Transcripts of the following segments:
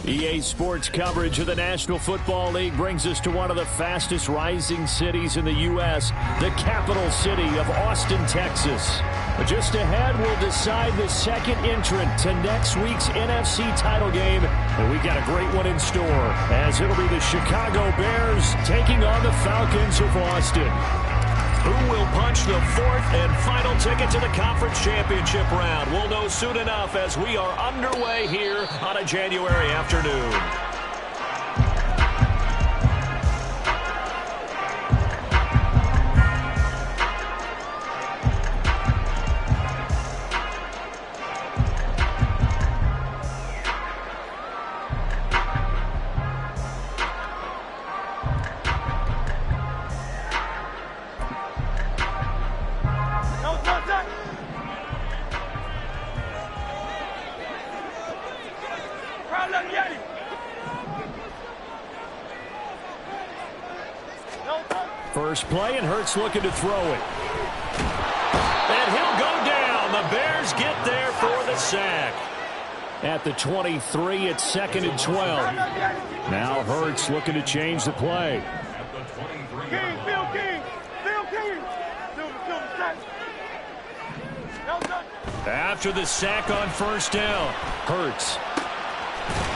EA Sports coverage of the National Football League brings us to one of the fastest rising cities in the U.S., the capital city of Austin, Texas. But just ahead, we'll decide the second entrant to next week's NFC title game. And we've got a great one in store, as it'll be the Chicago Bears taking on the Falcons of Austin. Who will punch the fourth and final ticket to the conference championship round? We'll know soon enough as we are underway here on a January afternoon. First play, and Hurts looking to throw it. And he'll go down. The Bears get there for the sack. At the 23, it's 2nd and 12. Now Hurts looking to change the play. After the sack on first down, Hurts.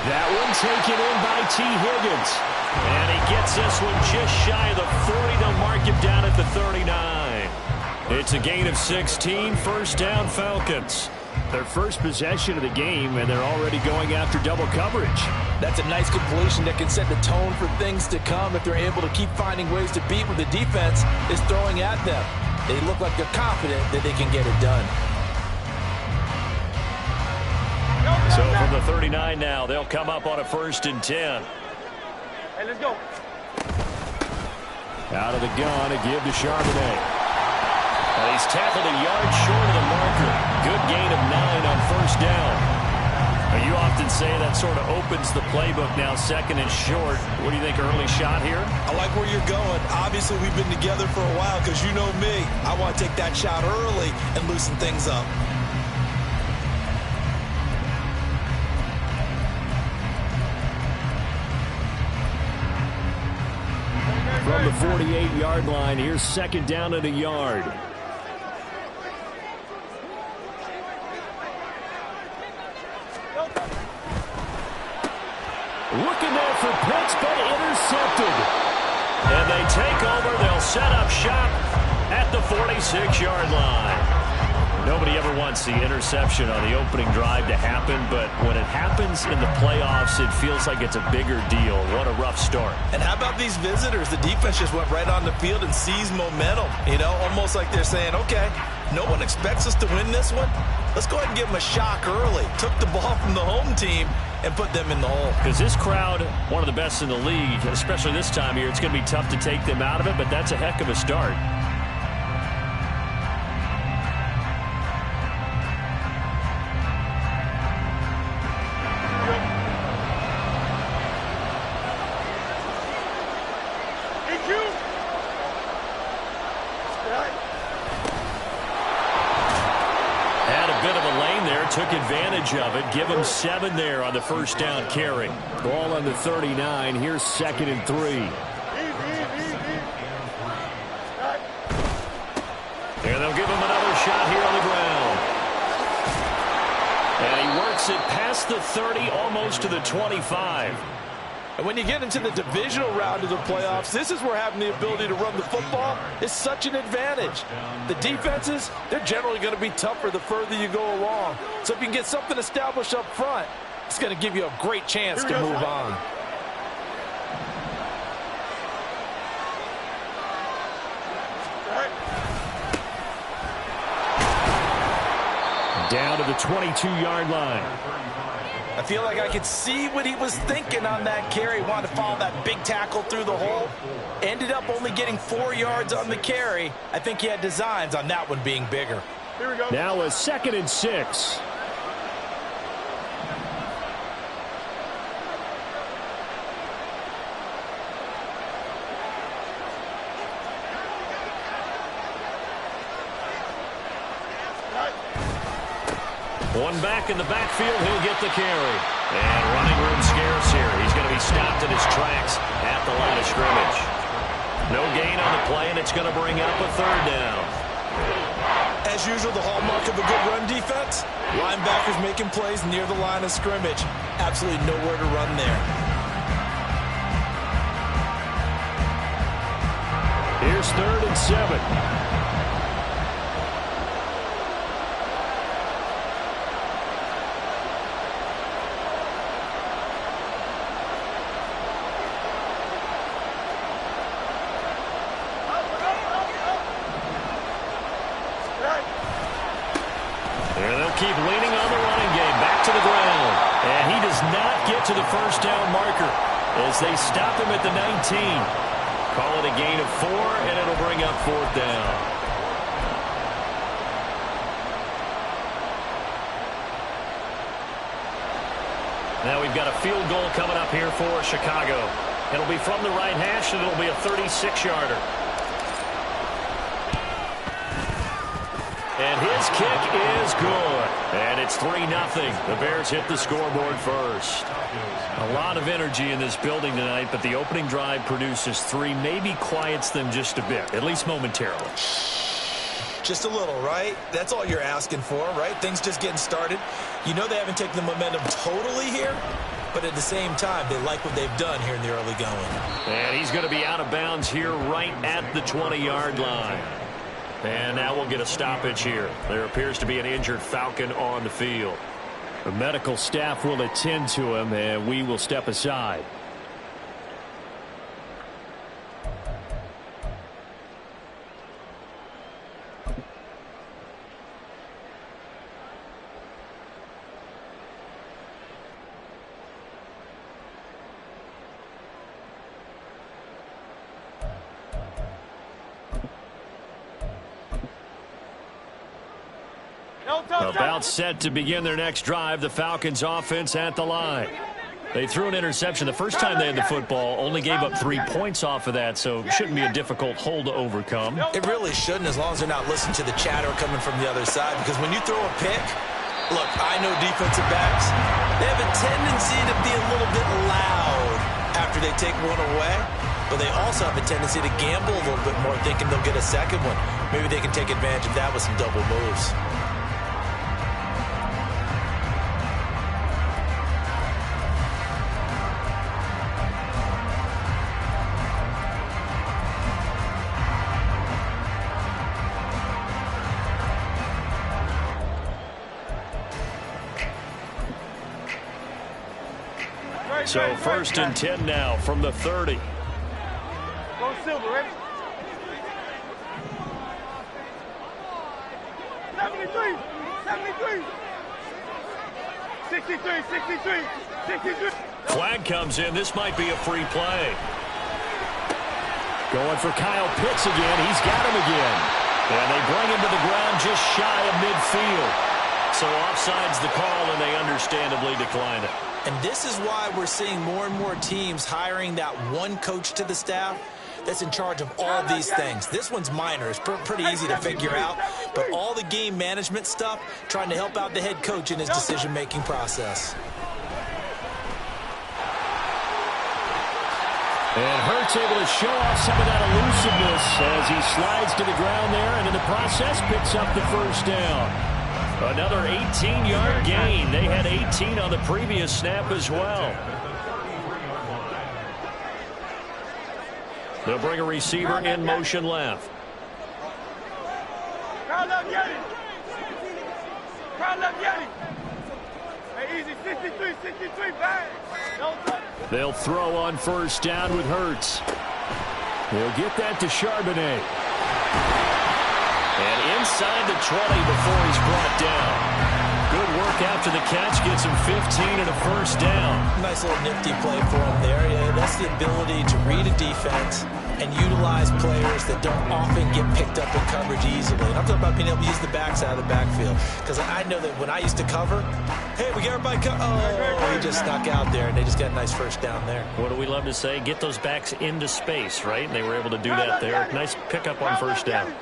That one taken in by T. Higgins. And he gets this one just shy of the 40. They'll mark him down at the 39. It's a gain of 16. First down, Falcons. Their first possession of the game, and they're already going after double coverage. That's a nice completion that can set the tone for things to come if they're able to keep finding ways to beat what the defense is throwing at them. They look like they're confident that they can get it done. So from the 39 now, they'll come up on a 1st and 10. Hey, let's go. Out of the gun, a give to Charbonnet. And he's tackled a yard short of the marker. Good gain of 9 on first down. Now, you often say that sort of opens the playbook now, 2nd and short. What do you think, early shot here? I like where you're going. Obviously, we've been together for a while because you know me. I want to take that shot early and loosen things up. From the 48-yard line, here's 2nd down and a yard. Looking there for Pitts, but intercepted. And they take over. They'll set up shop at the 46-yard line. Nobody ever wants the interception on the opening drive to happen, but when it happens in the playoffs, it feels like it's a bigger deal. What a rough start. And how about these visitors? The defense just went right on the field and seized momentum. You know, almost like they're saying, okay, no one expects us to win this one. Let's go ahead and give them a shock early. Took the ball from the home team and put them in the hole. Because this crowd, one of the best in the league, especially this time of year, it's going to be tough to take them out of it, but that's a heck of a start. Took advantage of it. Give him 7 there on the first down carry. Ball on the 39. Here's 2nd and 3. And they'll give him another shot here on the ground. And he works it past the 30, almost to the 25. And when you get into the divisional round of the playoffs, this is where having the ability to run the football is such an advantage. The defenses, they're generally going to be tougher the further you go along. So if you can get something established up front, it's going to give you a great chance to move on. Down to the 22-yard line. I feel like I could see what he was thinking on that carry. Wanted to follow that big tackle through the hole. Ended up only getting 4 yards on the carry. I think he had designs on that one being bigger. Here we go. Now a 2nd and 6. One back in the backfield, he'll get the carry. And running room scarce here. He's going to be stopped in his tracks at the line of scrimmage. No gain on the play, and it's going to bring up a third down. As usual, the hallmark of a good run defense, linebackers making plays near the line of scrimmage. Absolutely nowhere to run there. Here's 3rd and 7. Keep leaning on the running game. Back to the ground. And he does not get to the first down marker as they stop him at the 19. Call it a gain of 4, and it'll bring up 4th down. Now we've got a field goal coming up here for Chicago. It'll be from the right hash, and it'll be a 36-yarder. And his kick is good. And it's 3-0. The Bears hit the scoreboard first. A lot of energy in this building tonight, but the opening drive produces 3, maybe quiets them just a bit, at least momentarily. Just a little, right? That's all you're asking for, right? Things just getting started. You know they haven't taken the momentum totally here, but at the same time, they like what they've done here in the early going. And he's going to be out of bounds here right at the 20-yard line. And now we'll get a stoppage here. There appears to be an injured Falcon on the field. The medical staff will attend to him, and we will step aside. About set to begin their next drive, the Falcons offense at the line. They threw an interception the first time they had the football, only gave up 3 points off of that, so it shouldn't be a difficult hole to overcome. It really shouldn't, as long as they're not listening to the chatter coming from the other side, because when you throw a pick, look, I know defensive backs, they have a tendency to be a little bit loud after they take one away, but they also have a tendency to gamble a little bit more, thinking they'll get a second one. Maybe they can take advantage of that with some double moves. So 1st and 10 now from the 30. Go Silver, ready? 73, 73, 63, 63, 63. Flag comes in. This might be a free play. Going for Kyle Pitts again. He's got him again. And they bring him to the ground just shy of midfield. So offside's the call, and they understandably decline it. And this is why we're seeing more and more teams hiring that one coach to the staff that's in charge of all these things. This one's minor. It's pretty easy to figure out. But all the game management stuff, trying to help out the head coach in his decision-making process. And Hurts able to show off some of that elusiveness as he slides to the ground there, and in the process picks up the first down. Another 18-yard gain. They had 18 on the previous snap as well. They'll bring a receiver in motion left. Crowd left, get it. Crowd left, get it. Hey, easy, 63, 63, bang. They'll throw on first down with Hurts. They'll get that to Charbonnet. And inside the 20 before he's brought down. Good work after the catch. Gets him 15 and a first down. Nice little nifty play for him there. Yeah, that's the ability to read a defense and utilize players that don't often get picked up in coverage easily. And I'm talking about being able to use the backside of the backfield. Because I know that when I used to cover, hey, we got everybody he just snuck out there, and they just got a nice first down there. What do we love to say? Get those backs into space, right? And they were able to do that there. Nice pickup on first down.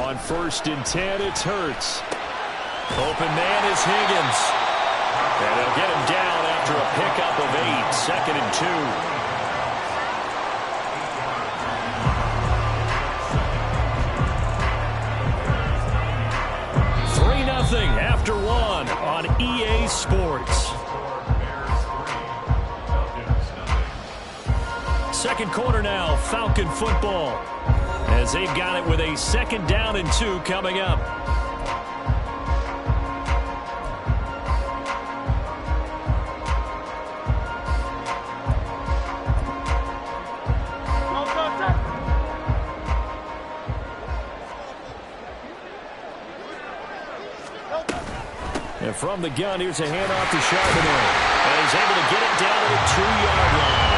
On 1st and 10, it's Hurts. Open man is Higgins. And they'll get him down after a pickup of 8. 2nd and 2. 3-0 after 1 on EA Sports. Second quarter now, Falcon football, as they've got it with a 2nd down and 2 coming up. And from the gun, here's a handoff to Charbonnet. And he's able to get it down to the 2-yard line.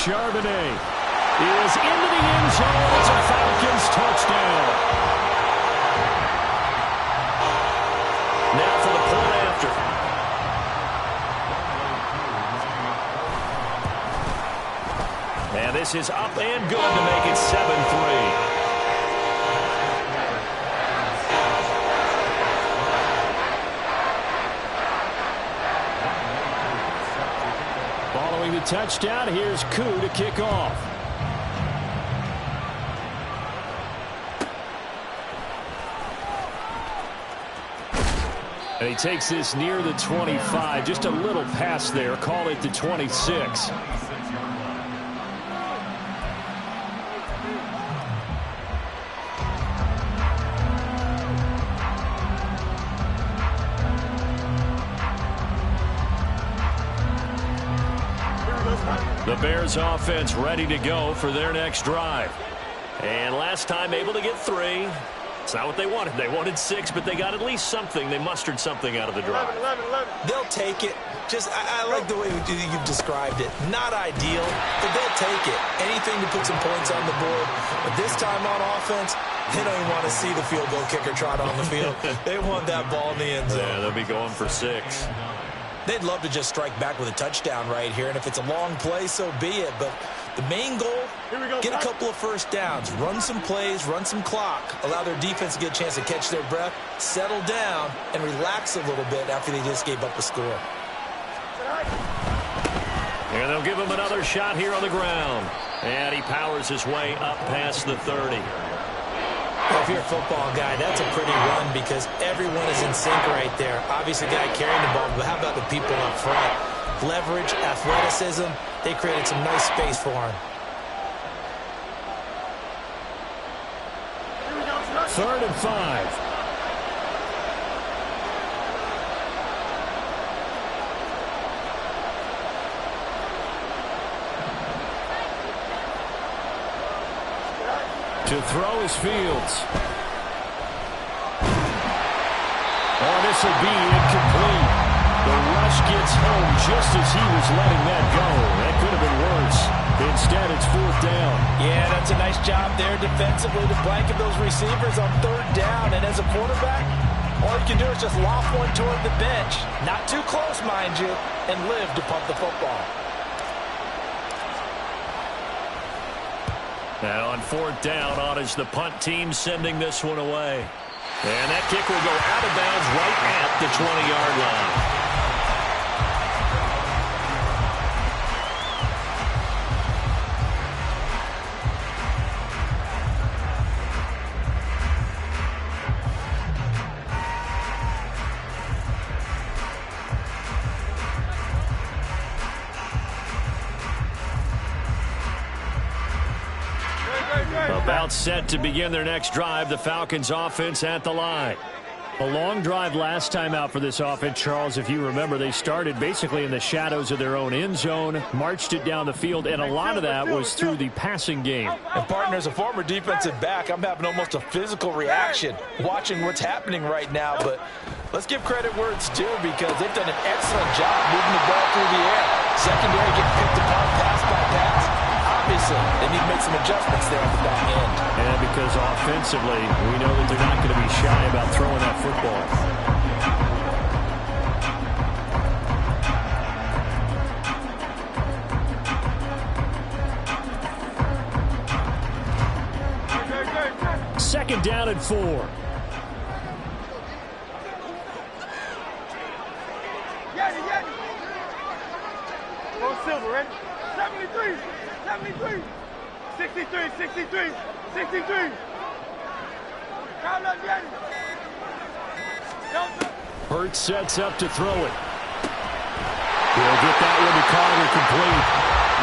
Charbonnet is into the end zone. It's a Falcons touchdown. Now for the point after. And this is up and good to make it 7-3. Following the touchdown, here's Koo to kick off. And he takes this near the 25, just a little pass there, call it the 26. The Bears offense ready to go for their next drive. And last time able to get 3. It's not what they wanted. They wanted 6, but they got at least something. They mustered something out of the drive. 11. They'll take it. I like the way you've described it. Not ideal, but they'll take it. Anything to put some points on the board. But this time on offense, they don't even want to see the field goal kicker trot on the field. They want that ball in the end zone. Yeah, they'll be going for 6. They'd love to just strike back with a touchdown right here, and if it's a long play, so be it. But the main goal, get a couple of first downs, run some plays, run some clock, allow their defense to get a chance to catch their breath, settle down, and relax a little bit after they just gave up a score. And they'll give him another shot here on the ground. And he powers his way up past the 30. Well, if you're a football guy, that's a pretty run because everyone is in sync right there. Obviously, the guy carrying the ball, but how about the people up front? Leverage, athleticism, they created some nice space for him. 3rd and 5. To throw is Fields. Oh, this will be incomplete. The rush gets home just as he was letting that go. That could have been worse. Instead, it's 4th down. Yeah, that's a nice job there defensively to blanket those receivers on 3rd down. And as a quarterback, all you can do is just loft one toward the bench. Not too close, mind you, and live to punt the football. Now on 4th down, on is the punt team sending this one away. And that kick will go out of bounds right at the 20-yard line. About set to begin their next drive, the Falcons offense at the line. A long drive last time out for this offense, Charles. If you remember, they started basically in the shadows of their own end zone, marched it down the field, and a lot of that was through the passing game. And partner, as a former defensive back, I'm having almost a physical reaction watching what's happening right now. But let's give credit where it's due because they've done an excellent job moving the ball through the air. Secondary getting picked apart pass by pass. Obviously, they need to make some adjustments there on the back end. And because offensively, we know that they're not going to be shy about throwing that football. second down and 4. Go Silver, ready? 73, 73, 63, 63, 63. Crowd up, Yanni. Hurts sets up to throw it. He'll get that one to Carter complete.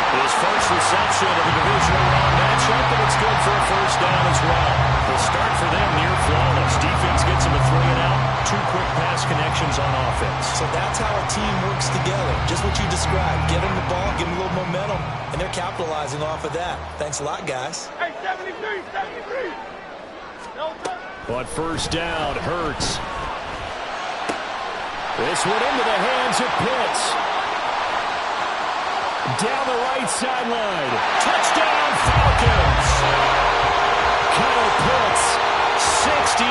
His first reception of the divisional round matchup, and it's good for a first down as well. The start for them near flawless. Defense gets him a 3 and out. 2 quick pass connections on offense. So that's how a team works together. Just what you described. Get them the ball, give them a little momentum, and they're capitalizing off of that. Thanks a lot, guys. Hey, 73, 73. No touch. But first down, Hurts. This one into the hands of Pitts. Down the right sideline. Touchdown, Falcons. Kyle Pitts, 68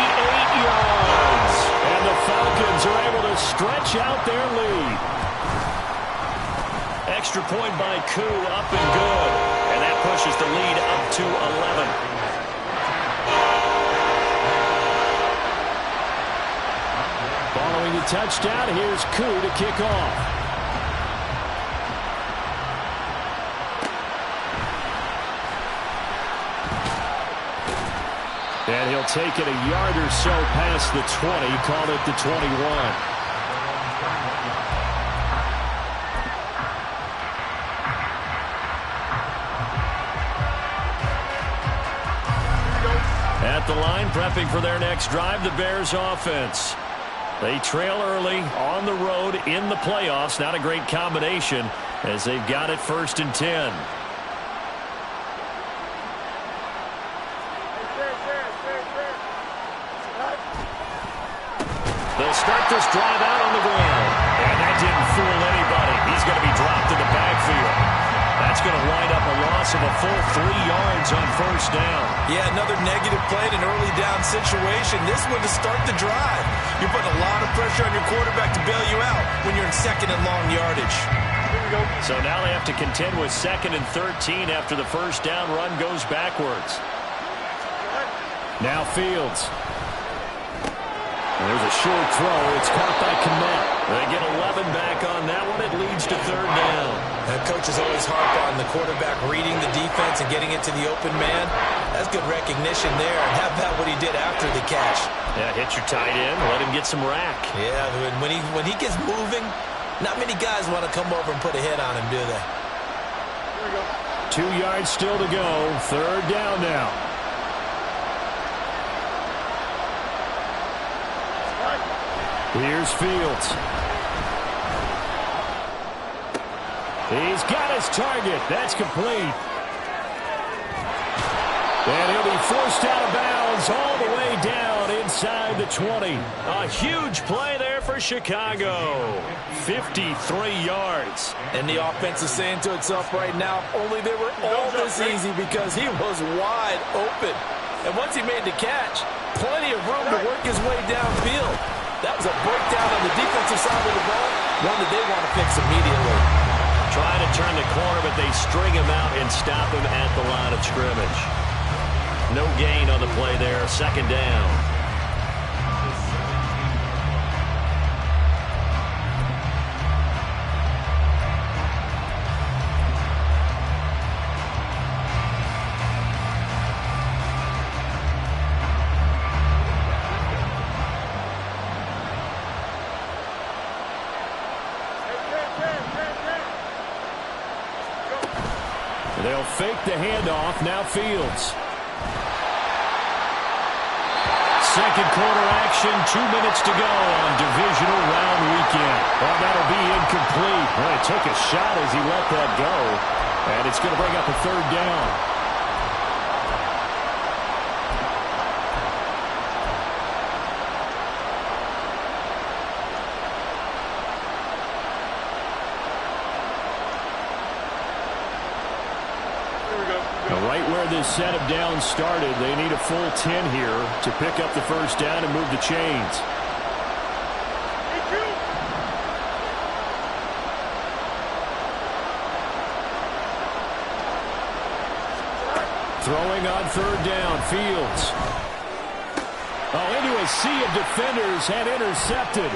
yards. And the Falcons are able to stretch out their lead. Extra point by Koo, up and good. And that pushes the lead up to 11. Following the touchdown, here's Koo to kick off. And he'll take it a yard or so past the 20, called it the 21. At the line, prepping for their next drive, the Bears offense. They trail early on the road in the playoffs. Not a great combination as they've got it 1st and 10. They'll start this drive out on the ground. And that didn't fool anybody. He's going to be dropped in the backfield. That's going to wind up a loss of a full 3 yards on first down. Yeah, another negative play in an early down situation. This one to start the drive. You're putting a lot of pressure on your quarterback to bail you out when you're in 2nd and long yardage. So now they have to contend with 2nd and 13 after the first down run goes backwards. Now Fields. There's a short throw. It's caught by Kmet. They get 11 back on that one. It leads to 3rd down. Coaches always harp on the quarterback reading the defense and getting it to the open man. That's good recognition there. And how about what he did after the catch? Yeah, hit your tight end. Let him get some rack. Yeah, when he gets moving, not many guys want to come over and put a hit on him, do they? 2 yards still to go. 3rd down now. Here's Fields. He's got his target. That's complete. And he'll be forced out of bounds all the way down inside the 20. A huge play there for Chicago. 53 yards. And the offense is saying to itself right now, only they were all this easy because he was wide open. And once he made the catch, plenty of room to work his way downfield. That was a breakdown on the defensive side of the ball, one that they want to fix immediately. Trying to turn the corner, but they string him out and stop him at the line of scrimmage. No gain on the play there. 2nd down. They'll fake the handoff. Now Fields. 2nd quarter action. 2 minutes to go on divisional round weekend. Well, that'll be incomplete. Well, he took a shot as he let that go. And it's going to bring up a 3rd down. Right where this set of downs started, they need a full 10 here to pick up the first down and move the chains. Throwing on 3rd down, Fields. Oh, into a sea of defenders and intercepted.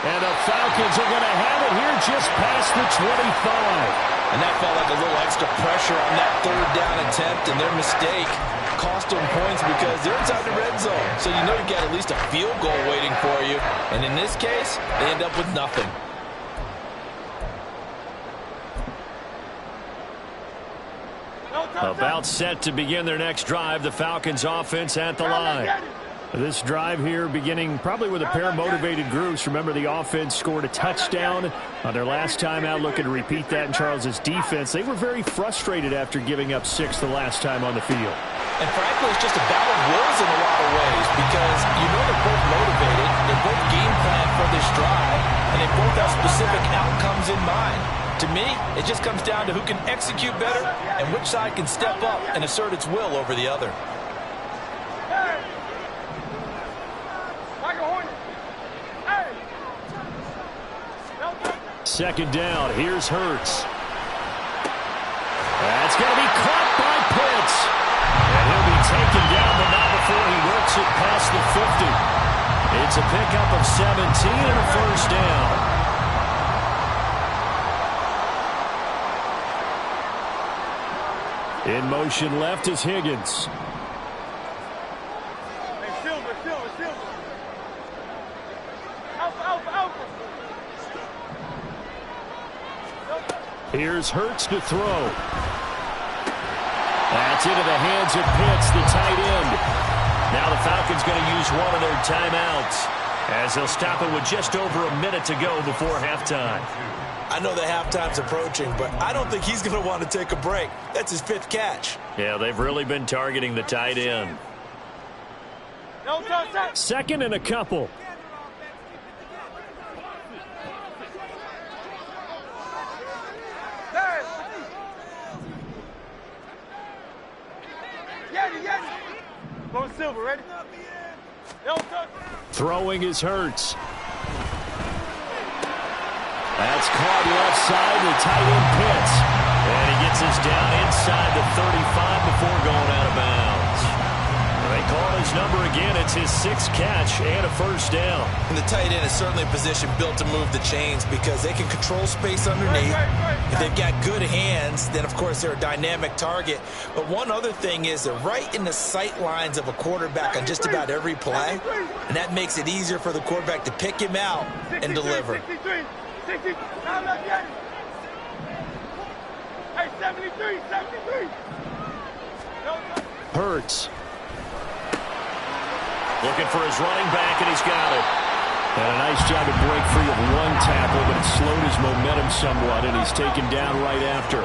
And the Falcons are going to have it here just past the 25. And that felt like a little extra pressure on that third down attempt, and their mistake cost them points because they're inside the red zone. So you know you got at least a field goal waiting for you. And in this case, they end up with nothing. About set to begin their next drive, the Falcons offense at the line. This drive here beginning probably with a pair of motivated groups. Remember, the offense scored a touchdown on their last time out, looking to repeat that in Charles's defense. They were very frustrated after giving up 6 the last time on the field. And frankly, it's just a battle of wills in a lot of ways because you know they're both motivated, they're both game planned for this drive, and they both have specific outcomes in mind. To me, it just comes down to who can execute better and which side can step up and assert its will over the other. Second down, here's Hurts. That's going to be caught by Pitts. And he'll be taken down, but not before he works it past the 50. It's a pickup of 17 and a first down. In motion left is Higgins. Hey, Silver. Alpha. Here's Hurts to throw. That's into the hands of Pitts, the tight end. Now the Falcons going to use one of their timeouts as they'll stop it with just over a minute to go before halftime. I know that halftime's approaching, but I don't think he's going to want to take a break. That's his 5th catch. Yeah, they've really been targeting the tight end. Second and a couple. Silver, ready? Throwing is Hurts. That's caught left side, the tight end Pitts. And he gets us down inside the 35 before going out of bounds. They call his number again. It's his 6th catch and a first down. And the tight end is certainly a position built to move the chains because they can control space underneath. If they've got good hands, then of course they're a dynamic target. But one other thing is they're right in the sight lines of a quarterback on just about every play. And that makes it easier for the quarterback to pick him out and deliver. 63. Hey, 73. Hurts. Looking for his running back, and he's got it. And a nice job to break free of one tackle, but it slowed his momentum somewhat, and he's taken down right after.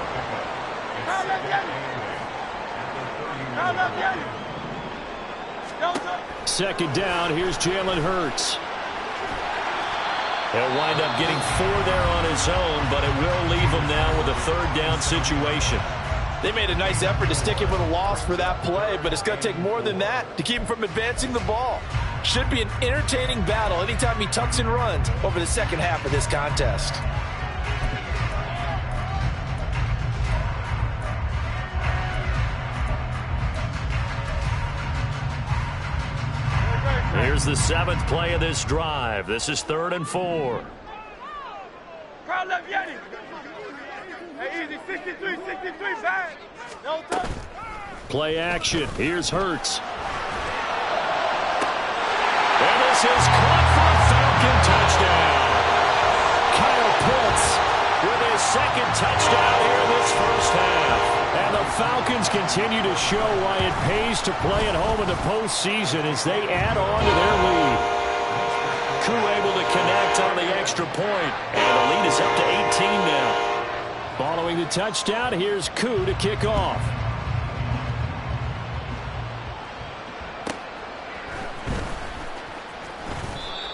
Second down, here's Jalen Hurts. He'll wind up getting 4 there on his own, but it will leave him now with a 3rd down situation. They made a nice effort to stick him with a loss for that play, but it's going to take more than that to keep him from advancing the ball. Should be an entertaining battle anytime he tucks and runs over the second half of this contest. Here's the 7th play of this drive. This is 3rd and 4. Crowd left, Yanni. Hey, easy, 63, back. No touch. Play action. Here's Hurts. And this is caught for a Falcon touchdown. Kyle Pitts with his 2nd touchdown here in this first half. And the Falcons continue to show why it pays to play at home in the postseason as they add on to their lead. Koo able to connect on the extra point, and the lead is up to 18 now. Following the touchdown, here's Koo to kick off.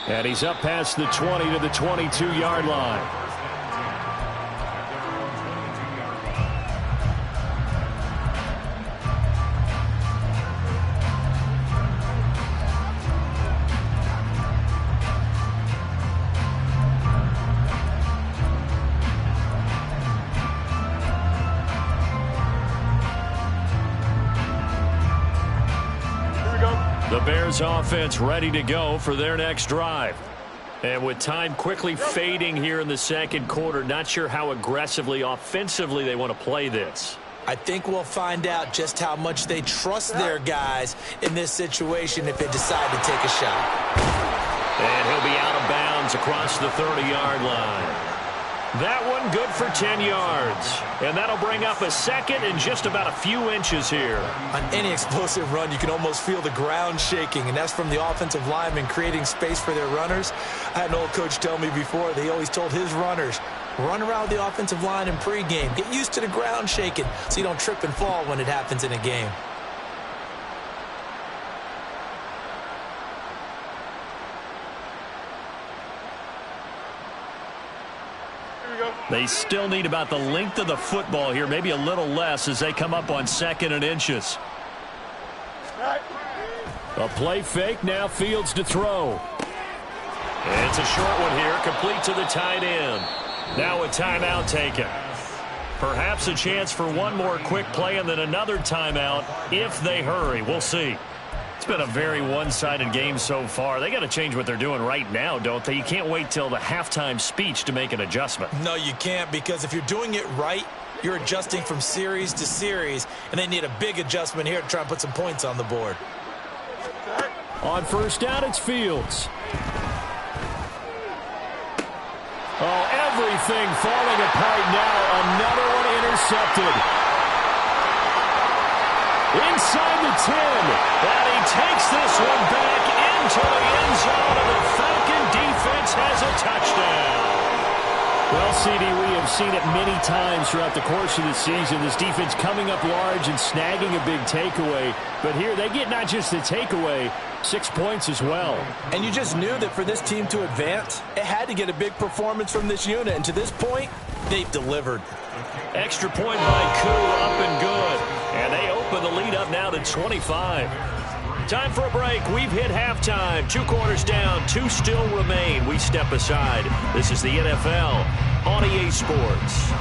And he's up past the 20 to the 22-yard line. The Bears offense ready to go for their next drive. And with time quickly fading here in the second quarter, not sure how aggressively, offensively they want to play this. I think we'll find out just how much they trust their guys in this situation if they decide to take a shot. And he'll be out of bounds across the 30-yard line. That one good for 10 yards. And that'll bring up a second and just about a few inches here. On any explosive run, you can almost feel the ground shaking, and that's from the offensive linemen creating space for their runners. I had an old coach tell me before, they always told his runners, run around the offensive line in pregame. Get used to the ground shaking so you don't trip and fall when it happens in a game. They still need about the length of the football here, maybe a little less as they come up on 2nd and inches. A play fake, now Fields to throw. And it's a short one here, complete to the tight end. Now a timeout taken. Perhaps a chance for one more quick play and then another timeout if they hurry. We'll see. It's been a very one-sided game so far. They got to change what they're doing right now, don't they? You can't wait till the halftime speech to make an adjustment. No, you can't, because if you're doing it right, you're adjusting from series to series, and they need a big adjustment here to try and put some points on the board. On first down, it's Fields. Oh, everything falling apart now. Another one intercepted. Inside the 10, and he takes this one back into the end zone, and the Falcon defense has a touchdown. Well, CD, we have seen it many times throughout the course of the season. This defense coming up large and snagging a big takeaway. But here they get not just the takeaway, 6 points as well. And you just knew that for this team to advance, it had to get a big performance from this unit. And to this point, they've delivered. Extra point by Koo, up and good. And they open the lead up now to 25. Time for a break. We've hit halftime. 2 quarters down, 2 still remain. We step aside. This is the NFL on EA Sports.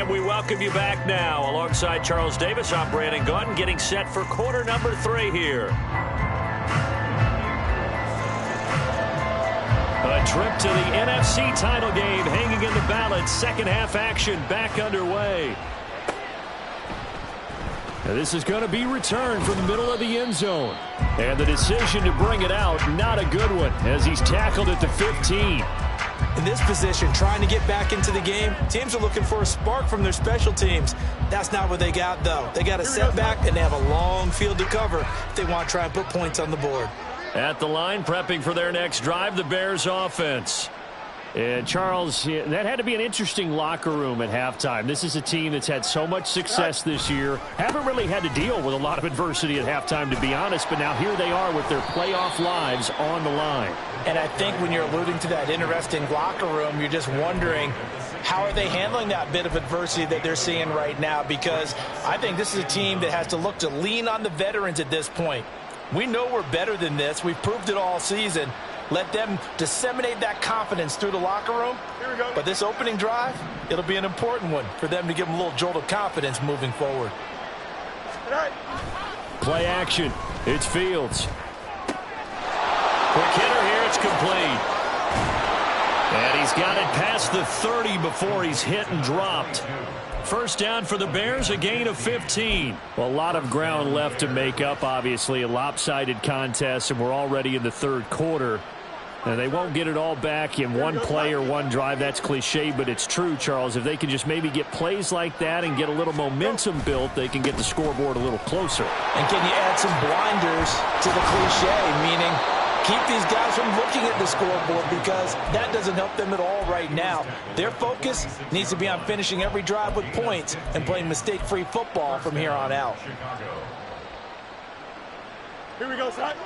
We welcome you back now. Alongside Charles Davis, I'm Brandon Gaudin, getting set for quarter number 3 here. A trip to the NFC title game hanging in the balance. Second half action back underway. Now this is going to be returned from the middle of the end zone. And the decision to bring it out, not a good one, as he's tackled at the 15. In this position, trying to get back into the game, teams are looking for a spark from their special teams. That's not what they got, though. They got a setback, and they have a long field to cover if they want to try and put points on the board. At the line, prepping for their next drive, the Bears offense. And Charles, that had to be an interesting locker room at halftime. This is a team that's had so much success this year. Haven't really had to deal with a lot of adversity at halftime, to be honest. But now here they are with their playoff lives on the line. And I think when you're alluding to that interesting locker room, you're just wondering, how are they handling that bit of adversity that they're seeing right now? Because I think this is a team that has to look to lean on the veterans at this point. We know we're better than this. We've proved it all season. Let them disseminate that confidence through the locker room. Here we go. But this opening drive, it'll be an important one for them to give them a little jolt of confidence moving forward. Play action. It's Fields. Quick hitter here. It's complete. And he's got it past the 30 before he's hit and dropped. First down for the Bears, a gain of 15. Well, a lot of ground left to make up, obviously. A lopsided contest, and we're already in the third quarter. And they won't get it all back in one play or one drive. That's cliche, but it's true, Charles. If they can just maybe get plays like that and get a little momentum built, they can get the scoreboard a little closer. And can you add some blinders to the cliche, meaning keep these guys from looking at the scoreboard, because that doesn't help them at all right now. Their focus needs to be on finishing every drive with points and playing mistake-free football from here on out. Here we go, son.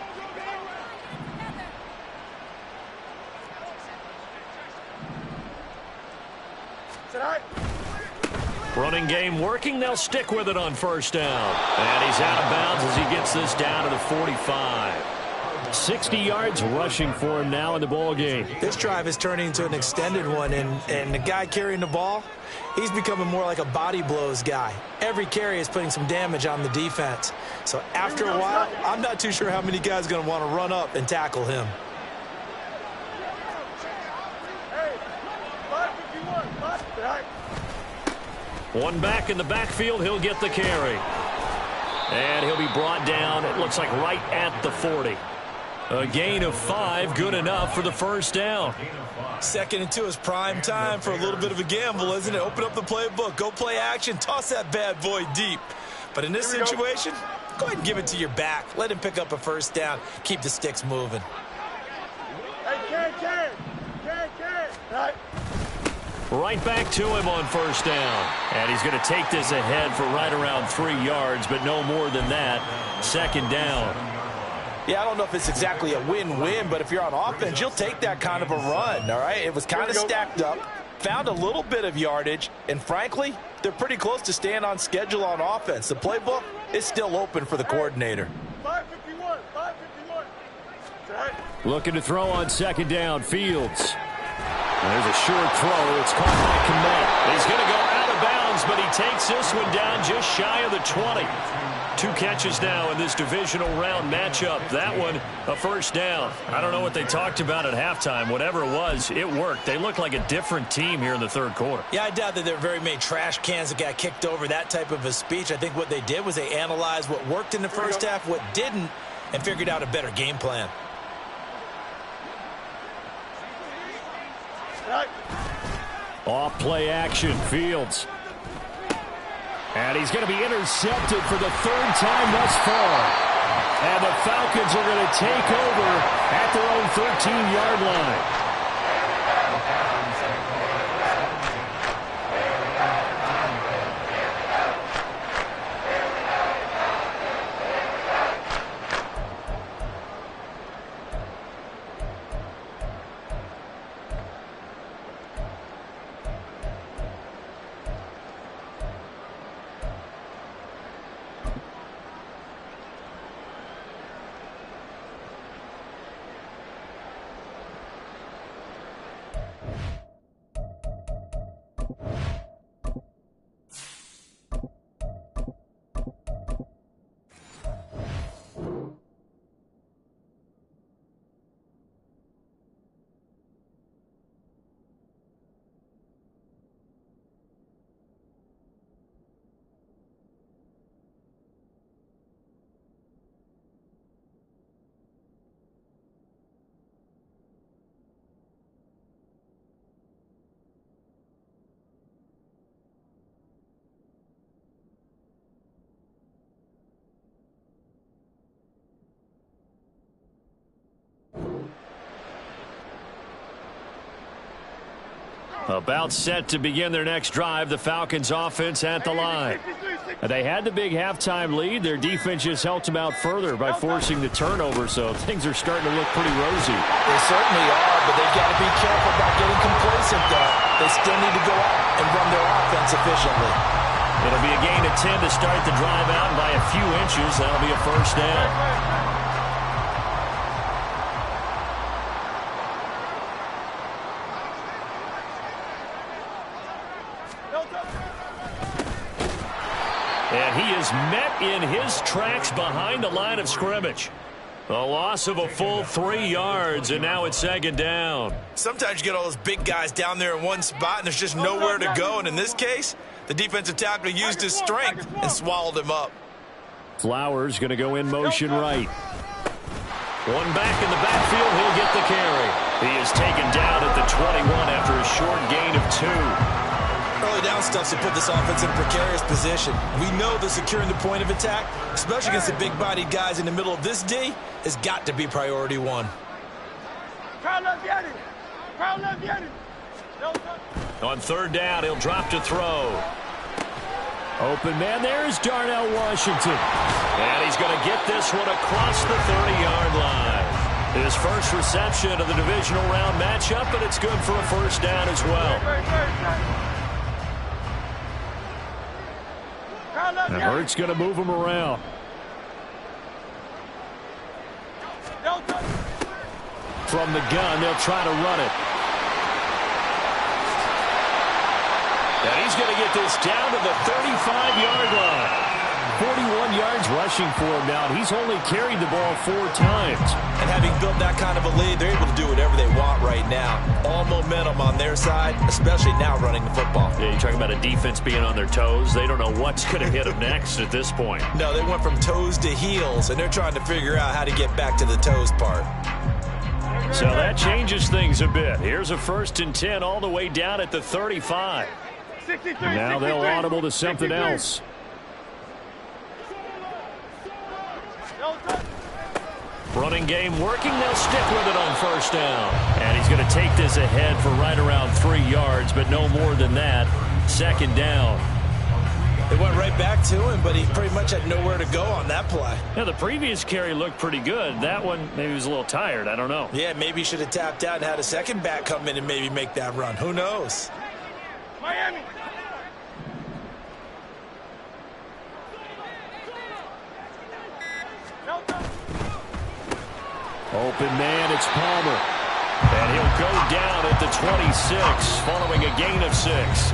Running game working. They'll stick with it on first down. And he's out of bounds as he gets this down to the 45. 60 yards rushing for him now in the ball game. This drive is turning into an extended one, and the guy carrying the ball, he's becoming more like a body blows guy. Every carry is putting some damage on the defense. So after a while, I'm not too sure how many guys are going to want to run up and tackle him. One back in the backfield, he'll get the carry. And he'll be brought down, it looks like right at the 40. A gain of 5, good enough for the first down. 2nd and 2 is prime time for a little bit of a gamble, isn't it? Open up the playbook, go play action, toss that bad boy deep. But in this situation, go ahead and give it to your back. Let him pick up a first down. Keep the sticks moving. Hey, Ken. Right. Right back to him on first down. And he's going to take this ahead for right around 3 yards, but no more than that. 2nd down. Yeah, I don't know if it's exactly a win-win, but if you're on offense, you'll take that kind of a run, all right? It was kind of stacked up, found a little bit of yardage, and frankly, they're pretty close to staying on schedule on offense. The playbook is still open for the coordinator. 551. Right. Looking to throw on 2nd down, Fields. There's a short throw. It's caught by Kmet. He's going to go out of bounds, but he takes this one down just shy of the 20. 2 catches now in this divisional round matchup. That one, a first down. I don't know what they talked about at halftime. Whatever it was, it worked. They look like a different team here in the 3rd quarter. Yeah, I doubt that there were very many trash cans that got kicked over, that type of a speech. I think what they did was they analyzed what worked in the first half, what didn't, and figured out a better game plan. Off play action, Fields. And he's going to be intercepted for the 3rd time thus far. And the Falcons are going to take over at their own 13-yard line. About set to begin their next drive, the Falcons offense at the line. They had the big halftime lead. Their defense just helped them out further by forcing the turnover, so things are starting to look pretty rosy. They certainly are, but they've got to be careful about getting complacent, though. They still need to go out and run their offense efficiently. It'll be a gain of 10 to start the drive out, and by a few inches, that'll be a first down. And he is met in his tracks behind the line of scrimmage. A loss of a full 3 yards, and now it's 2nd down. Sometimes you get all those big guys down there in one spot, and there's just nowhere to go. And in this case, the defensive tackle used his strength and swallowed him up. Flowers going to go in motion right. One back in the backfield, he'll get the carry. He is taken down at the 21 after a short gain of 2. Early down stuffs to put this offense in a precarious position. We know that securing the point of attack, especially against the big-bodied guys in the middle of this D, has got to be priority 1. On 3rd down, he'll drop to throw. Open man, there's Darnell Washington. And he's going to get this one across the 30-yard line. His first reception of the divisional round matchup, but it's good for a first down as well. And Hurts going to move him around. From the gun, they'll try to run it. And he's going to get this down to the 35-yard line. 41 yards rushing for him now. He's only carried the ball 4 times. And having built that kind of a lead, they're able to do whatever they want right now. All momentum on their side, especially now running the football. Yeah, you're talking about a defense being on their toes. They don't know what's going to hit them next at this point. No, they went from toes to heels, and they're trying to figure out how to get back to the toes part. So that changes things a bit. Here's a 1st and 10 all the way down at the 35. Now they'll audible to something else. Running game working. They'll stick with it on 1st down. And he's going to take this ahead for right around 3 yards, but no more than that. 2nd down. They went right back to him, but he pretty much had nowhere to go on that play. Yeah, the previous carry looked pretty good. That one, maybe he was a little tired. I don't know. Yeah, maybe he should have tapped out and had a second back come in and maybe make that run. Who knows? Miami. Open man, it's Palmer. And he'll go down at the 26, following a gain of 6.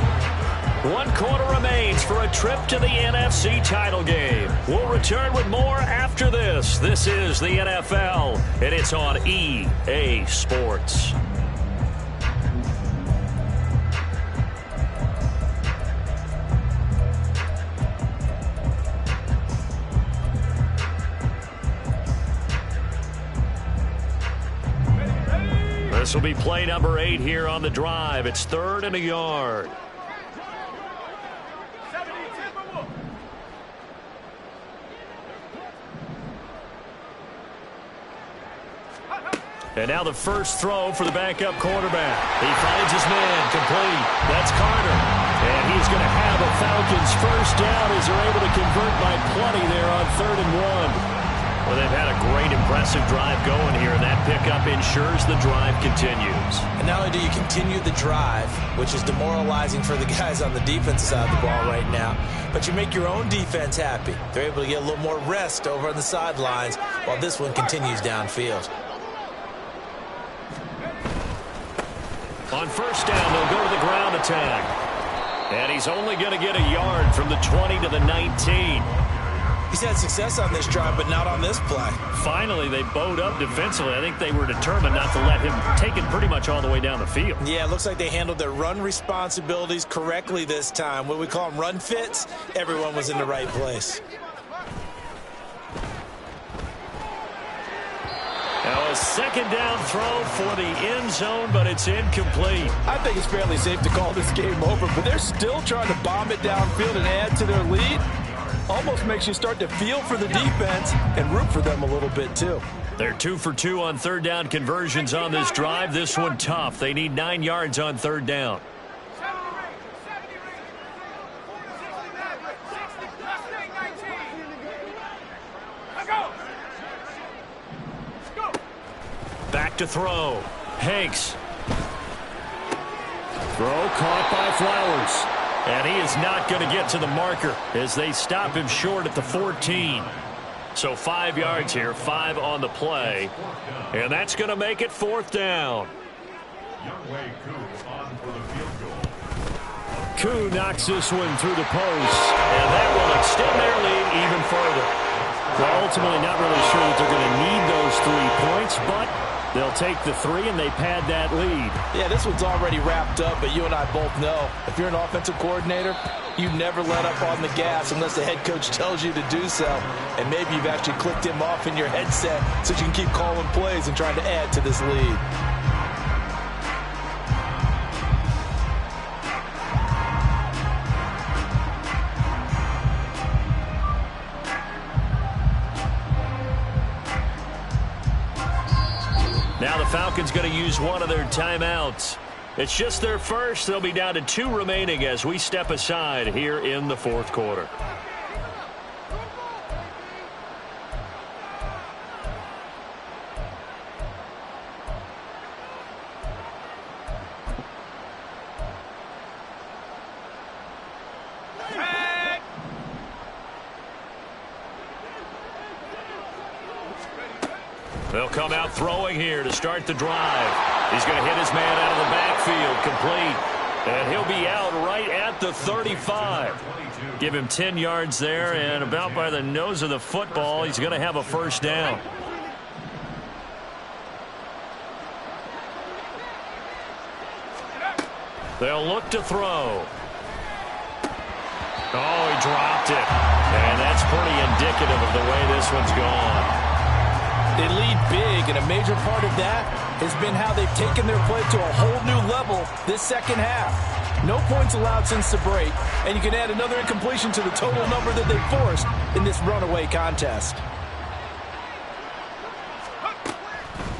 1 quarter remains for a trip to the NFC title game. We'll return with more after this. This is the NFL, and it's on EA Sports. This will be play number 8 here on the drive. It's 3rd and a yard. And now the first throw for the backup quarterback. He finds his man complete. That's Carter. And he's going to have a Falcons first down as they're able to convert by plenty there on 3rd and 1. Well, they've had a great, impressive drive going here, and that pickup ensures the drive continues. And not only do you continue the drive, which is demoralizing for the guys on the defensive side of the ball right now, but you make your own defense happy. They're able to get a little more rest over on the sidelines while this one continues downfield. On 1st down, they'll go to the ground attack. And he's only going to get a yard from the 20 to the 19. He's had success on this drive, but not on this play. Finally, they bowed up defensively. I think they were determined not to let him take it pretty much all the way down the field. Yeah, it looks like they handled their run responsibilities correctly this time. What we call them run fits, everyone was in the right place. Now a 2nd down throw for the end zone, but it's incomplete. I think it's fairly safe to call this game over, but they're still trying to bomb it downfield and add to their lead. Almost makes you start to feel for the defense and root for them a little bit, too. They're 2 for 2 on 3rd down conversions on this drive. This one tough. They need 9 yards on 3rd down. Back to throw. Hanks. Throw caught by Flowers. And he is not going to get to the marker as they stop him short at the 14. So 5 yards here, 5 on the play. And that's going to make it 4th down. Koo knocks this one through the post. And that will extend their lead even further. Well, ultimately not really sure that they're going to need those 3 points, but they'll take the 3 and they pad that lead. Yeah, this one's already wrapped up, but you and I both know if you're an offensive coordinator, you never let up on the gas unless the head coach tells you to do so. And maybe you've actually clicked him off in your headset so you can keep calling plays and trying to add to this lead. Now the Falcons going to use one of their timeouts. It's just their first. They'll be down to 2 remaining as we step aside here in the 4th quarter. They'll come out throwing here to start the drive. He's going to hit his man out of the backfield, complete. And he'll be out right at the 35. Give him 10 yards there, and about by the nose of the football, he's going to have a first down. They'll look to throw. Oh, he dropped it. And that's pretty indicative of the way this one's gone. They lead big, and a major part of that has been how they've taken their play to a whole new level this second half. No points allowed since the break, and you can add another incompletion to the total number that they forced in this runaway contest.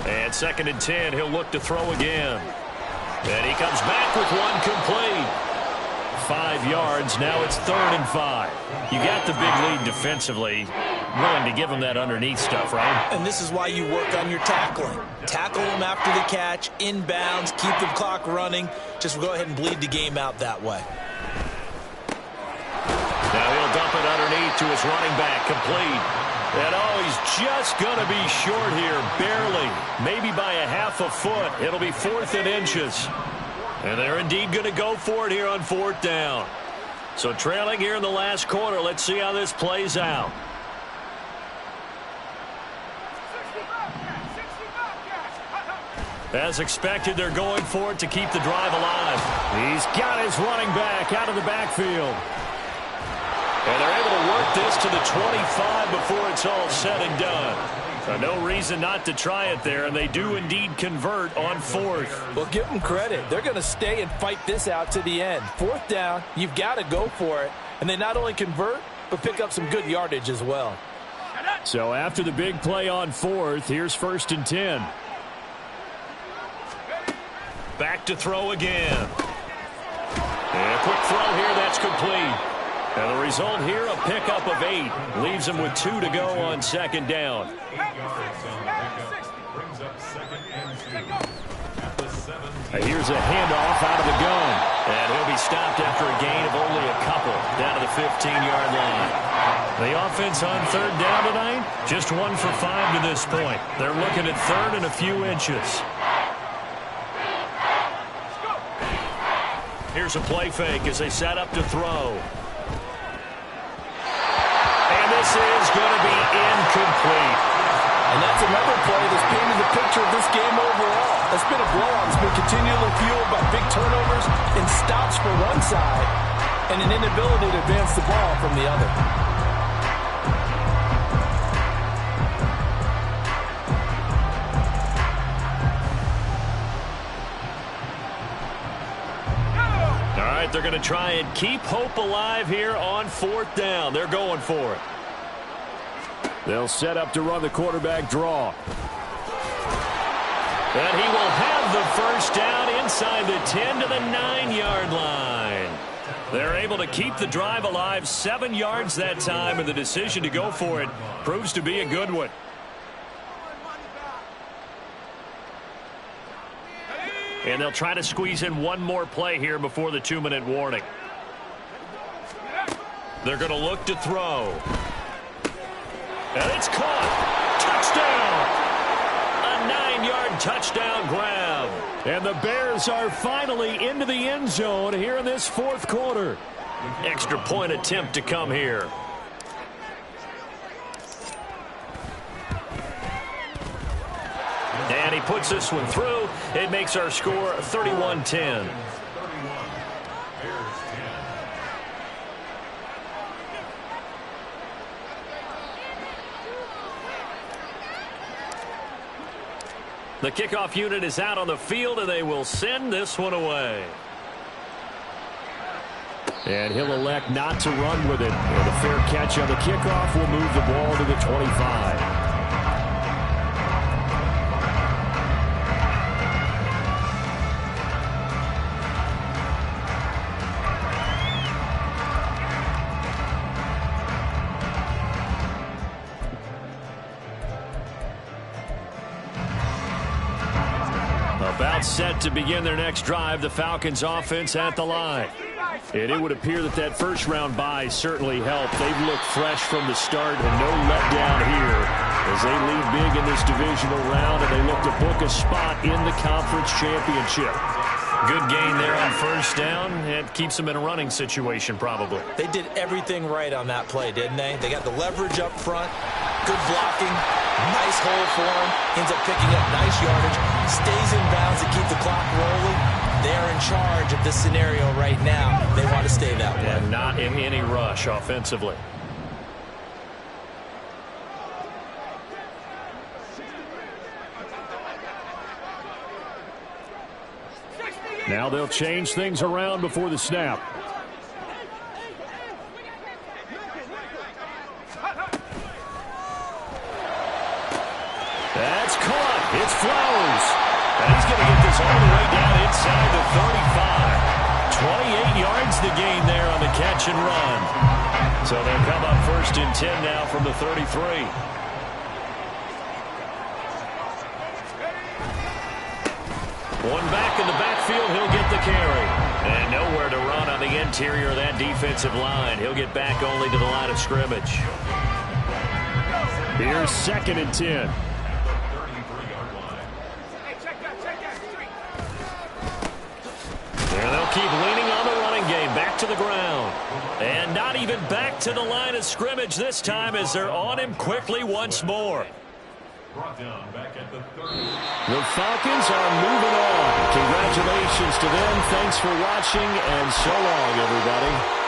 And 2nd and 10, he'll look to throw again. And he comes back with one complete. 5 yards, now it's 3rd and 5. You got the big lead defensively. Willing to give him that underneath stuff, right? And this is why you work on your tackling. Tackle them after the catch, inbounds, keep the clock running. Just go ahead and bleed the game out that way. Now he'll dump it underneath to his running back, complete. And oh, he's just going to be short here, barely. Maybe by a half a foot. It'll be 4th and inches. And they're indeed going to go for it here on 4th down. So trailing here in the last quarter, let's see how this plays out. As expected, they're going for it to keep the drive alive. He's got his running back out of the backfield. And they're able to work this to the 25 before it's all said and done. So no reason not to try it there, and they do indeed convert on 4th. Well, give them credit. They're going to stay and fight this out to the end. 4th down, you've got to go for it. And they not only convert, but pick up some good yardage as well. So after the big play on 4th, here's 1st and 10. Back to throw again. And a quick throw here, that's complete. And the result here, a pickup of 8. Leaves him with 2 to go on 2nd down. Here's a handoff out of the gun. And he'll be stopped after a gain of only a couple down to the 15-yard line. The offense on 3rd down tonight, just 1 for 5 to this point. They're looking at 3rd and a few inches. Here's a play fake as they set up to throw. And this is going to be incomplete. And that's another play that's painted the picture of this game overall. It's been a blowout. It's been continually fueled by big turnovers and stops for one side and an inability to advance the ball from the other. They're going to try and keep hope alive here on 4th down. They're going for it. They'll set up to run the quarterback draw. And he will have the first down inside the 10 to the 9-yard line. They're able to keep the drive alive, 7 yards that time, and the decision to go for it proves to be a good one. And they'll try to squeeze in one more play here before the 2-minute warning. They're going to look to throw. And it's caught. Touchdown. A 9-yard touchdown grab. And the Bears are finally into the end zone here in this 4th quarter. Extra point attempt to come here. And he puts this one through. It makes our score 31-10. The kickoff unit is out on the field, and they will send this one away. And he'll elect not to run with it. And a fair catch on the kickoff will move the ball to the 25. About set to begin their next drive, the Falcons offense at the line. And it would appear that that first round bye certainly helped. They've looked fresh from the start and no letdown here as they lead big in this divisional round, and they look to book a spot in the conference championship. Good gain there on first down. It keeps them in a running situation, probably. They did everything right on that play, didn't they? They got the leverage up front, good blocking, nice hole for him, ends up picking up nice yardage, stays in bounds to keep the clock rolling. They're in charge of this scenario right now. They want to stay that way. And not in any rush offensively. Now they'll change things around before the snap. That's caught. It's Flowers. And he's going to get this all the way down inside the 35. 28 yards the gain there on the catch and run. So they'll come up first and 10 now from the 33. One back in the backfield, he'll get the carry. And nowhere to run on the interior of that defensive line. He'll get back only to the line of scrimmage. Here's 2nd and 10. And they'll keep leaning on the running game. Back to the ground. And not even back to the line of scrimmage this time as they're on him quickly once more. The Falcons are moving on. Congratulations to them. Thanks for watching, and so long, everybody.